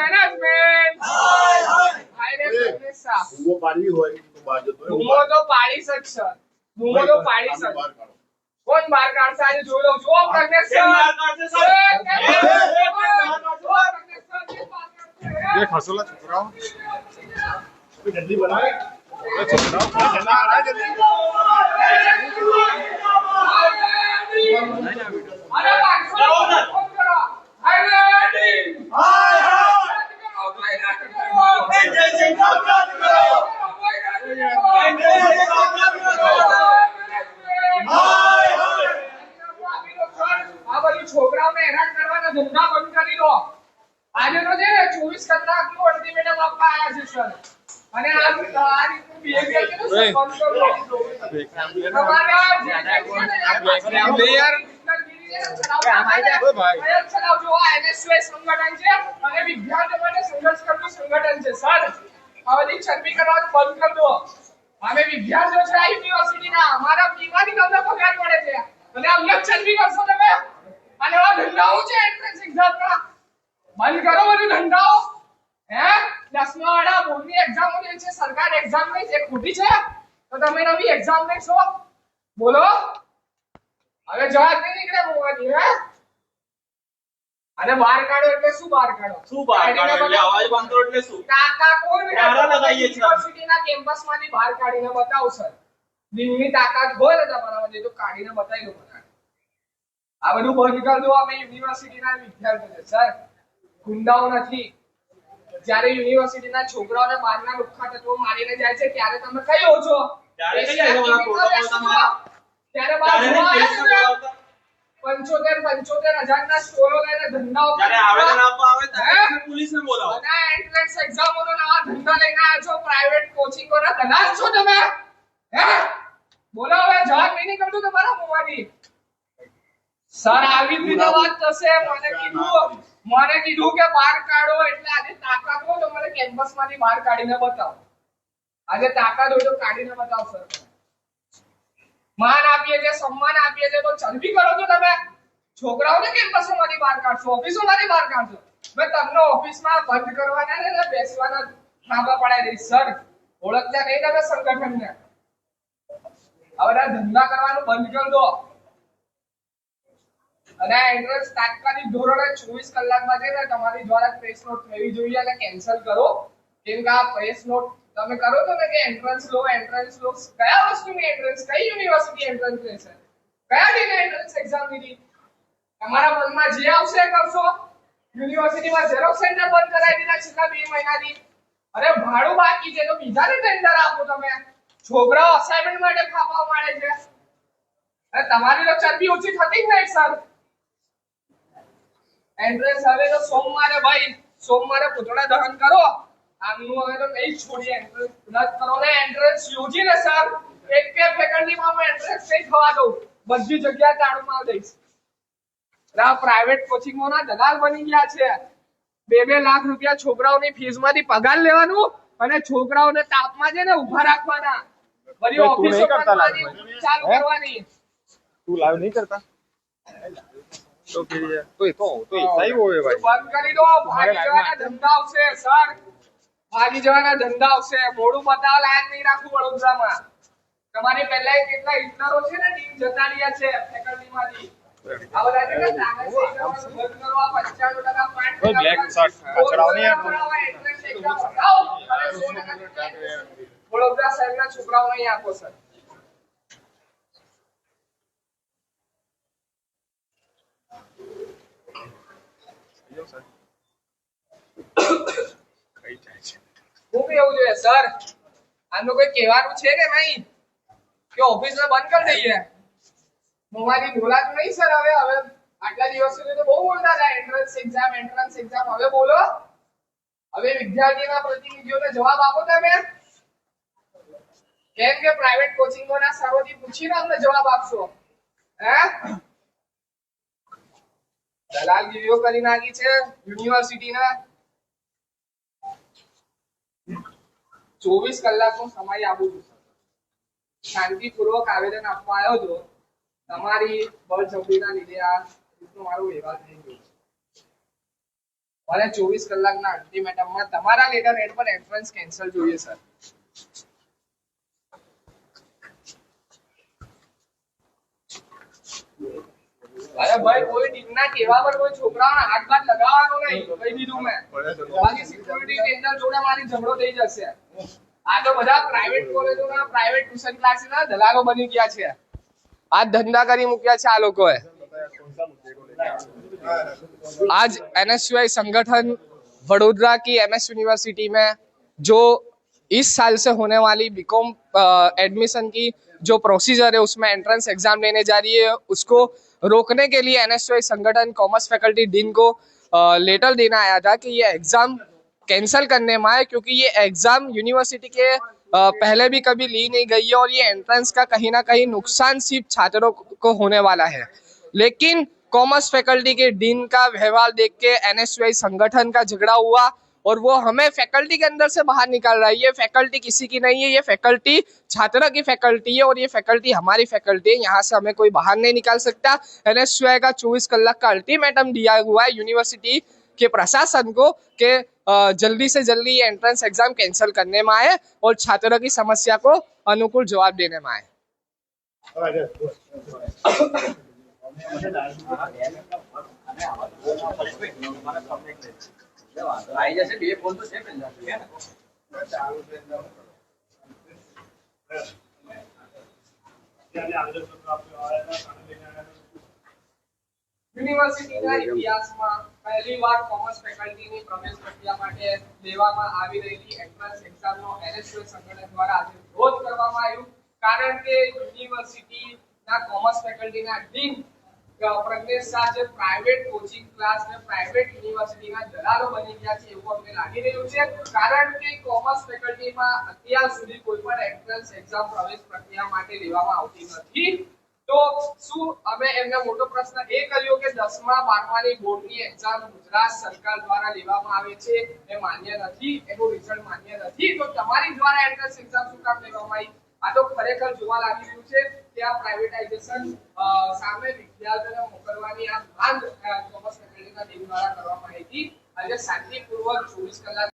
Management હાય રે professor वो पानी होए तो बाजू तो ધૂમો તો પાડી શકશે ધૂમો તો પાડી શકશે કોણ બહાર કાઢશે આજે જોઈ લઉં જો પ્રોફેસર ये खसोला छुपराओ जल्दी बनाए छुपराओ जल्दी बनाए जल्दी अरे फोन करो हाय रेडी हाय છોકરાઓને હેરાન કરવાના ધંધા બંધ કરી દો આજે તો છે 24 કલાકનું અલ્ટિમેટમ આપવા આવ્યા છે સર અને આ રીતનું બિહેવિયર છે ને બંધ કરો તમારા જે પ્લેયર ચલાવજો આ એનએસયુઆઈ સંગઠન છે અને વિદ્યાર્થીઓ માટે સંઘર્ષ કરતું સંગઠન છે સર હવે ચરબી કરવાનું બંધ કરી દો અમે વિદ્યાર્થીઓ છે આ યુનિવર્સિટીના અમારા પીવાની તમને પગાર મળે છે અને અમને ચરબી કરશો તમે અને આ ધંધાઓ છે એન્ટ્રન્સ એક્ઝામના બંધ કરો બધું ધંધાઓ હે 10મા વાળા બોર્ડની એક્ઝામ લે છે સરકાર એક્ઝામ લે છે ખોટી છે તો તમે નવી એક્ઝામ લેશો બોલો હવે જવાબ નહીં નીકળે મોવાની હે અને બહાર કાઢો એટલે શું બહાર કાઢો એટલે અવાજ બંધ કરો એટલે શું કાકા કોણ નારા લગાવીએ છીએ યુનિવર્સિટીના કેમ્પસમાંથી બહાર કાઢીને બતાવો સર દિનની તાકાત હોય ને તમારામાં તો કાઢીને બતાવી દો મને આ બધું બંધ કરી દો અમે યુનિવર્સિટીના વિદ્યાર્થીઓ છે સર ગુંડાઓ નથી જ્યારે યુનિવર્સિટીના છોકરાઓને બહારના લુખ્ખા તત્વો મારીને જાય છે ત્યારે તમે કઈ હો છો ત્યારે કઈ જાય ઓલા પ્રોટોકોલ તમારા ત્યારે બહાર જોવા આવ્યા 75,000 ના સ્ટોરો લઈને ધંધાઓ જ્યારે આવેદન આપવા આવે ત્યારે પોલીસને બોલાવો અને એન્ટ્રન્સ એક્ઝામોનો નવા ધંધા લઈને આવ્યા છો પ્રાઇવેટ કોચિંગોના દલાલ છો તમે હે બોલો હવે જવાબ નહીં કરતો તમારા મોવાની સર આવી રીતે વાત થશે મને કીધું કે બહાર કાઢો એટલે આજે તાકાત હોય તો મને કેમ્પસમાંથી બહાર કાઢીને બતાવો આજે તાકાત હોય તો કાઢીને બતાવો સર માન આપીએ છે સન્માન આપીએ છે તો ચરબી કરો છો તમે છોકરાઓને કેમ્પસમાંથી બહાર કાઢશો ઓફિસોમાંથી બહાર કાઢશો મેં તમને ઓફિસમાં બંધ કરવાના ને બેસવાના ઠાબા પડાવી દઈશ સર ઓળખતા નહીં તમે સંગઠનને હવે ધંધા કરવાનું બંધ કરી દો અને એન્ટ્રન્સ તાત્કાલિક ધોરણે 24 કલાકમાં છે ને તમારી દ્વારા પ્રેસ નોટ થવી જોઈએ અને કેન્સલ કરો કેમ કે આ પ્રેસ નોટ તમે કરો છો ને કે એન્ટ્રન્સ લો કયા વસ્તુની એન્ટ્રન્સ કઈ યુનિવર્સિટી એન્ટ્રન્સ લેશે કયા દિને એન્ટ્રન્સ એક્ઝામ લીધી તમારા મનમાં જે આવશે કરશો યુનિવર્સિટીમાં ઝેરોક્સ સેન્ટર બંધ કરાવી દીધા છેલ્લા 2 મહિનાથી અરે ભાડું બાકી છે તો બીજાને ટેન્ડર આપો તમે છોકરાઓ અસાઇનમેન્ટ માટે ફાફા મારે છે અરે તમારી તો ચરબી ઓછી થતી જ નહીં સર એન્ટ્રન્સ હવે તો સોમવારે પુતળા દહન કરો આમનું હવે તો નહીં છોડીએ એન્ટ્રન્સ રદ કરો ને એન્ટ્રન્સ યોજીને સર એક કે ફેકલ્ટીમાં હું એન્ટ્રન્સ નહીં થવા દઉં બધી જગ્યા તાળું માર દઈશ રા પ્રાઇવેટ કોચિંગોના દલાલ બની ગયા છે 2-2 લાખ રૂપિયા છોકરાઓની ફીસમાંથી પગાર લેવાનું અને છોકરાઓને તાપમાં છે ને ઊભા રાખવાના બધી ઓફિસો ચાલુ કરવાની तू लाइव नहीं करता तो फिर तो सही वो है भाई બંધ કરી દો ભાગી જવાના ધંધા આવશે સર ભાગી જવાના ધંધા આવશે મોડું બતાવવા લાયક નહીં રાખવું વડોદરામાં તમારી પહેલા કેટલા ઇન્ટરો છે ને ટીમ જતા રહ્યા છે ફેકલ્ટીમાંથી આ બધા છે ને કાગળ બંધ કરવા 95% પાઠ બ્લેક શર્ટ ચડાવો ને યાર વડોદરા શહેરના છોકરાઓને અહીં આપો સર હું બી એવું જોઈએ સર આનું કોઈ કહેવાનું છે કે નહીં કે ઓફિસ ને બંધ કરી દઈએ મોમાની બોલાતું નહીં સર હવે આટલા દિવસ સુધી તો બહુ બોલતા હતા એન્ટ્રન્સ એક્ઝામ હવે બોલો હવે વિદ્યાર્થીના પ્રતિનિધિઓને જવાબ આપો તમે કેમ કે પ્રાઇવેટ કોચિંગોના સરોથી પૂછીને અમને જવાબ આપશો હે દલાલગીરીઓ કરી નાખી છે યુનિવર્સિટીના 24 કલાકનો સમય આપું છું શાંતિપૂર્વક આવેદન આપવા આવ્યો હતો તમારી બળજબરીના લીધે આ રીતનો મારો વ્યવહાર થઈ ગયો અને 24 કલાકના અલ્ટિમેટમમાં તમારા લેટર હેડ પર એન્ટ્રન્સ કેન્સલ જોઈએ સર. અરે ભાઈ કોઈ ટીમના કહેવા પર કોઈ છોકરાઓને હાથ બાથ લગાવવાનો નહીં, કહી દીધું મેં. બાકી સિક્યુરિટી ટેન્ડર જોડે મારી ઝઘડો થઈ જશે. આ તો બધા પ્રાઇવેટ કોલેજોના પ્રાઇવેટ ટ્યુશન ક્લાસીસના દલાલો બની ગયા છે. આ ધંધા કરી મૂક્યા છે આ લોકોએ. आज NSUI संगठन वडोदरा की MS यूनिवर्सिटी में जो इस साल से होने वाली बीकॉम एडमिशन की जो प्रोसीजर है उसमें एंट्रेंस एग्जाम लेने जा रही है, उसको रोकने के लिए NSUI संगठन कॉमर्स फैकल्टी डीन को लेटर देना आया था कि ये एग्जाम कैंसिल करने में आए, क्योंकि ये एग्जाम यूनिवर्सिटी के पहले भी कभी ली नहीं गई है और ये एंट्रेंस का कहीं ना कहीं नुकसान सिर्फ छात्रों को होने वाला है. लेकिन कॉमर्स फैकल्टी के डीन का व्यवहार देख के NSUI संगठन का झगड़ा हुआ और वो हमें फैकल्टी के अंदर से बाहर निकाल रहा है. ये फैकल्टी किसी की नहीं है, ये फैकल्टी छात्र की फैकल्टी है और ये फैकल्टी हमारी फैकल्टी है. यहाँ से हमें कोई बाहर नहीं निकाल सकता. NSUI का 24 कलाक का अल्टीमेटम दिया हुआ है यूनिवर्सिटी के प्रशासन को कि जल्दी से जल्दी ये एंट्रेंस एग्जाम कैंसिल करने में आए और छात्रों की समस्या को अनुकूल जवाब देने में आए. आई जैसे भी फोन तो सेव मिल जाती है ना. યુનિવર્સિટીના ઇતિહાસમાં પહેલીવાર કોમર્સ ફેકલ્ટીની પ્રવેશ પ્રક્રિયા માટે લેવામાં આવી રહેલી એન્ટ્રન્સ એક્ઝામનો NSUI સંગઠન દ્વારા આજે વિરોધ કરવામાં આવ્યો, કારણ કે યુનિવર્સિટીના કોમર્સ ફેકલ્ટીના ડીન પ્રજ્ઞેશ શાહ જે પ્રાઇવેટ કોચિંગ ક્લાસ ને પ્રાઇવેટ યુનિવર્સિટીના દલાલો બની ગયા છે એવું અમને લાગી રહ્યું છે. કારણ કે કોમર્સ ફેકલ્ટીમાં અત્યાર સુધી કોઈ પણ એન્ટ્રન્સ એક્ઝામ પ્રવેશ પ્રક્રિયા માટે લેવામાં આવતી નથી. તો શું અમે એમને મોટો પ્રશ્ન એ કર્યો કે 10મા 12માની બોર્ડની એક્ઝામ ગુજરાત સરકાર દ્વારા લેવામાં આવે છે એ માન્ય નથી, એનું રિઝલ્ટ માન્ય નથી, તો તમારી દ્વારા એન્ટ્રન્સ એક્ઝામ શું કામ લેવામાં આવી? આ તો ખરેખર જોવા લાગી રહ્યું છે કે આ પ્રાઇવેટાઇઝેશન સામે વિદ્યાર્થીઓને મોકલવાની આ માંગ કોમર્સ ફેકલ્ટીના ટીમ દ્વારા કરવામાં આવી હતી. આજે શાંતિપૂર્વક 24 કલાક